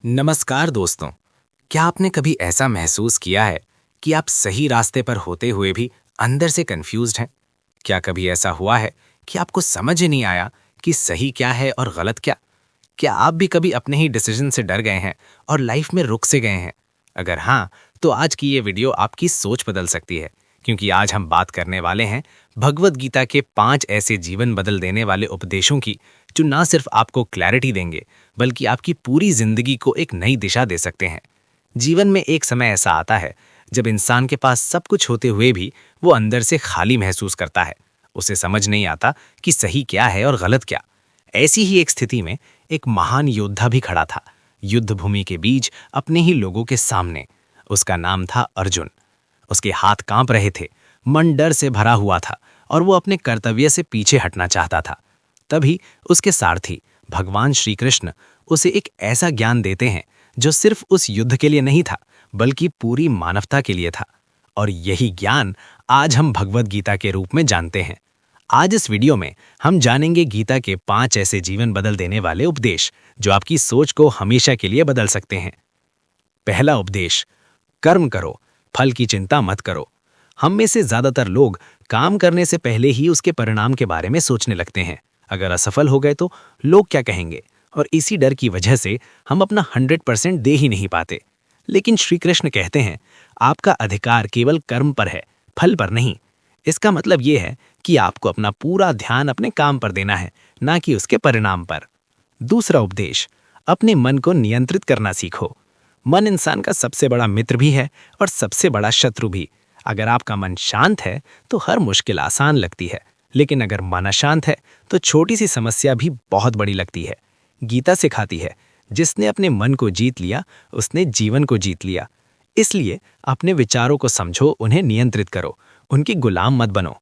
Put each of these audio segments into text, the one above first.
नमस्कार दोस्तों। क्या आपने कभी ऐसा महसूस किया है कि आप सही रास्ते पर होते हुए भी अंदर से कंफ्यूज्ड हैं? क्या कभी ऐसा हुआ है कि आपको समझ ही नहीं आया कि सही क्या है और गलत क्या? क्या आप भी कभी अपने ही डिसीजन से डर गए हैं और लाइफ में रुक से गए हैं? अगर हाँ, तो आज की ये वीडियो आपकी सोच बदल सकती है, क्योंकि आज हम बात करने वाले हैं भगवत गीता के 5 ऐसे जीवन बदल देने वाले उपदेशों की, जो ना सिर्फ आपको क्लैरिटी देंगे, बल्कि आपकी पूरी जिंदगी को एक नई दिशा दे सकते हैं। जीवन में एक समय ऐसा आता है जब इंसान के पास सब कुछ होते हुए भी वो अंदर से खाली महसूस करता है। उसे समझ नहीं आता कि सही क्या है और गलत क्या। ऐसी ही एक स्थिति में एक महान योद्धा भी खड़ा था, युद्ध भूमि के बीच अपने ही लोगों के सामने। उसका नाम था अर्जुन। उसके हाथ कांप रहे थे, मन डर से भरा हुआ था और वो अपने कर्तव्य से पीछे हटना चाहता था। तभी उसके सारथी भगवान श्री कृष्ण उसे एक ऐसा ज्ञान देते हैं जो सिर्फ उस युद्ध के लिए नहीं था, बल्कि पूरी मानवता के लिए था। और यही ज्ञान आज हम भगवत गीता के रूप में जानते हैं। आज इस वीडियो में हम जानेंगे गीता के 5 ऐसे जीवन बदल देने वाले उपदेश जो आपकी सोच को हमेशा के लिए बदल सकते हैं। पहला उपदेश, कर्म करो, फल की चिंता मत करो। हम में से ज्यादातर लोग काम करने से पहले ही उसके परिणाम के बारे में सोचने लगते हैं। अगर असफल हो गए तो लोग क्या कहेंगे, और इसी डर की वजह से हम अपना 100% दे ही नहीं पाते। लेकिन श्री कृष्ण कहते हैं, आपका अधिकार केवल कर्म पर है, फल पर नहीं। इसका मतलब यह है कि आपको अपना पूरा ध्यान अपने काम पर देना है, ना कि उसके परिणाम पर। दूसरा उपदेश, अपने मन को नियंत्रित करना सीखो। मन इंसान का सबसे बड़ा मित्र भी है और सबसे बड़ा शत्रु भी। अगर आपका मन शांत है तो हर मुश्किल आसान लगती है, लेकिन अगर मन अशांत है तो छोटी सी समस्या भी बहुत बड़ी लगती है। गीता सिखाती है, जिसने अपने मन को जीत लिया उसने जीवन को जीत लिया। इसलिए अपने विचारों को समझो, उन्हें नियंत्रित करो, उनकी गुलाम मत बनो।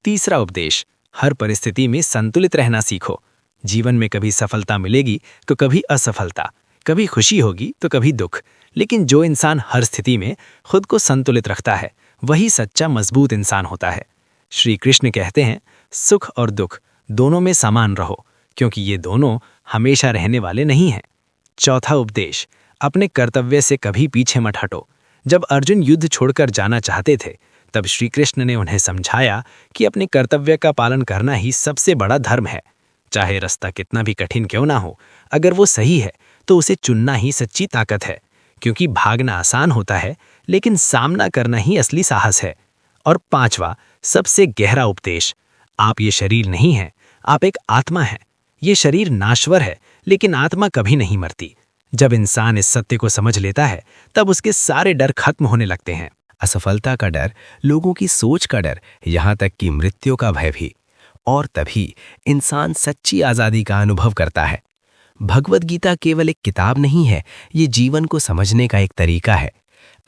तीसरा उपदेश, हर परिस्थिति में संतुलित रहना सीखो। जीवन में कभी सफलता मिलेगी तो कभी असफलता, कभी खुशी होगी तो कभी दुख। लेकिन जो इंसान हर स्थिति में खुद को संतुलित रखता है, वही सच्चा मजबूत इंसान होता है। श्री कृष्ण कहते हैं, सुख और दुख दोनों में समान रहो, क्योंकि ये दोनों हमेशा रहने वाले नहीं हैं। चौथा उपदेश, अपने कर्तव्य से कभी पीछे मत हटो। जब अर्जुन युद्ध छोड़कर जाना चाहते थे, तब श्री कृष्ण ने उन्हें समझाया कि अपने कर्तव्य का पालन करना ही सबसे बड़ा धर्म है। चाहे रास्ता कितना भी कठिन क्यों ना हो, अगर वो सही है तो उसे चुनना ही सच्ची ताकत है। क्योंकि भागना आसान होता है, लेकिन सामना करना ही असली साहस है। और पांचवा, सबसे गहरा उपदेश, आप ये शरीर नहीं हैं, आप एक आत्मा हैं। ये शरीर नाश्वर है, लेकिन आत्मा कभी नहीं मरती। जब इंसान इस सत्य को समझ लेता है, तब उसके सारे डर खत्म होने लगते हैं। असफलता का डर, लोगों की सोच का डर, यहाँ तक कि मृत्यु का भय भी। और तभी इंसान सच्ची आज़ादी का अनुभव करता है। भगवत गीता केवल एक किताब नहीं है, ये जीवन को समझने का एक तरीका है।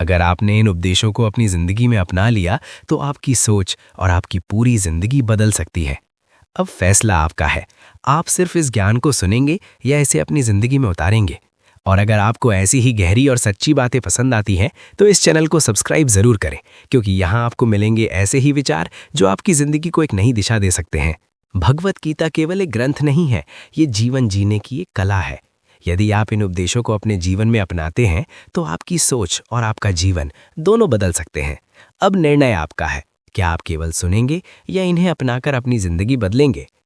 अगर आपने इन उपदेशों को अपनी जिंदगी में अपना लिया, तो आपकी सोच और आपकी पूरी जिंदगी बदल सकती है। अब फैसला आपका है, आप सिर्फ इस ज्ञान को सुनेंगे या इसे अपनी जिंदगी में उतारेंगे। और अगर आपको ऐसी ही गहरी और सच्ची बातें पसंद आती हैं, तो इस चैनल को सब्सक्राइब जरूर करें, क्योंकि यहाँ आपको मिलेंगे ऐसे ही विचार जो आपकी जिंदगी को एक नई दिशा दे सकते हैं। भगवत गीता केवल एक ग्रंथ नहीं है, ये जीवन जीने की एक कला है। यदि आप इन उपदेशों को अपने जीवन में अपनाते हैं, तो आपकी सोच और आपका जीवन दोनों बदल सकते हैं। अब निर्णय आपका है, क्या आप केवल सुनेंगे या इन्हें अपनाकर अपनी जिंदगी बदलेंगे।